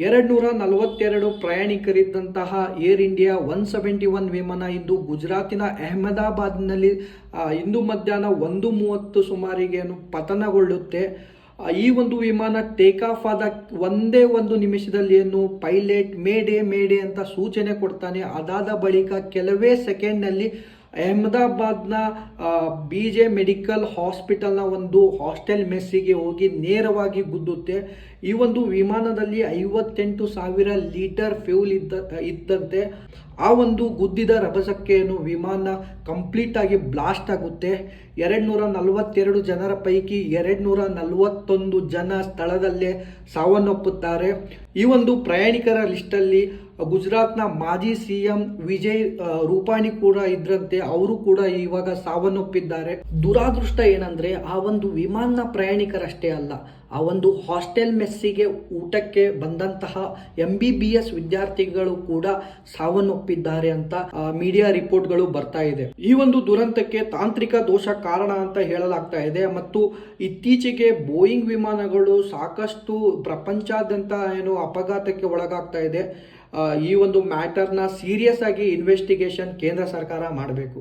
242 ಪ್ರಯಾಣಿಕರಿದ್ದಂತಹ air India 171 ವಿಮಾನ ಇಂದು ಗುಜರಾತಿನ ಅಹಮದಾಬಾದ್ನಲ್ಲಿ ಇಂದು ಮಧ್ಯಾಹ್ನ 1:30 ಸುಮಾರಿಗೆ ಪತನಗೊಳ್ಳುತ್ತೆ. ಈ ಒಂದು ವಿಮಾನ ಟೇಕ್ ಆಫ್ ಆದ ಒಂದೇ ಒಂದು ನಿಮಿಷದಲ್ಲಿ ಪೈಲಟ್ ಮೇಡೆ ಅಂತ ಸೂಚನೆ ಕೊಡ್ತಾನೆ. ಅದಾದ ಬಳಿಕ ಕೆಲವೇ ಸೆಕೆಂಡ್ನಲ್ಲಿ ಅಹಮದಾಬಾದ್ನ BJ ಮೆಡಿಕಲ್ ಹಾಸ್ಪಿಟಲ್ನ ಒಂದು ಹಾಸ್ಟೆಲ್ ಮೆಸ್ಸಿಗೆ ಹೋಗಿ ನೇರವಾಗಿ ಗುದ್ದುತ್ತೆ. ಈ ಒಂದು ವಿಮಾನದಲ್ಲಿ 58,000 ಲೀಟರ್ ಫ್ಯೂಲ್ ಇದ್ದಂತೆ. ಆ ಒಂದು ಗುದ್ದಿದ ರಭಸಕ್ಕೆ ವಿಮಾನ ಕಂಪ್ಲೀಟ್ ಆಗಿ ಬ್ಲಾಸ್ಟ್ ಆಗುತ್ತೆ. 242 ಜನರ ಪೈಕಿ 241 ಜನ ಸ್ಥಳದಲ್ಲೇ ಸಾವನ್ನಪ್ಪುತ್ತಾರೆ. ಈ ಒಂದು ಪ್ರಯಾಣಿಕರ ಲಿಸ್ಟಲ್ಲಿ ಗುಜರಾತ್ನ ಮಾಜಿ CM ವಿಜಯ್ ರೂಪಾಣಿ ಕೂಡ ಇದ್ರಂತೆ. ಅವರು ಕೂಡ ಇವಾಗ ಸಾವನ್ನಪ್ಪಿದ್ದಾರೆ. ದುರಾದೃಷ್ಟ ಏನಂದ್ರೆ ಆ ಒಂದು ವಿಮಾನ ಪ್ರಯಾಣಿಕರಷ್ಟೇ ಅಲ್ಲ, ಆ ಒಂದು ಹಾಸ್ಟೆಲ್ ಮೆಸ್ಸಿಗೆ ಊಟಕ್ಕೆ ಬಂದಂತಹ MBBS ವಿದ್ಯಾರ್ಥಿಗಳು ಕೂಡ ಸಾವನ್ನಪ್ಪಿದ್ದಾರೆ ಅಂತ ಮೀಡಿಯಾ ರಿಪೋರ್ಟ್ಗಳು ಬರ್ತಾ ಇದೆ. ಈ ಒಂದು ದುರಂತಕ್ಕೆ ತಾಂತ್ರಿಕ ದೋಷ ಕಾರಣ ಅಂತ ಹೇಳಲಾಗ್ತಾ ಇದೆ. ಮತ್ತು ಇತ್ತೀಚೆಗೆ ಬೋಯಿಂಗ್ ವಿಮಾನಗಳು ಸಾಕಷ್ಟು ಪ್ರಪಂಚಾದ್ಯಂತ ಅಪಘಾತಕ್ಕೆ ಒಳಗಾಗ್ತಾ ಇದೆ. ಈ ಒಂದು ಮ್ಯಾಟರ್ನ ಸೀರಿಯಸ್ ಆಗಿ ಇನ್ವೆಸ್ಟಿಗೇಷನ್ ಕೇಂದ್ರ ಸರ್ಕಾರ ಮಾಡಬೇಕು.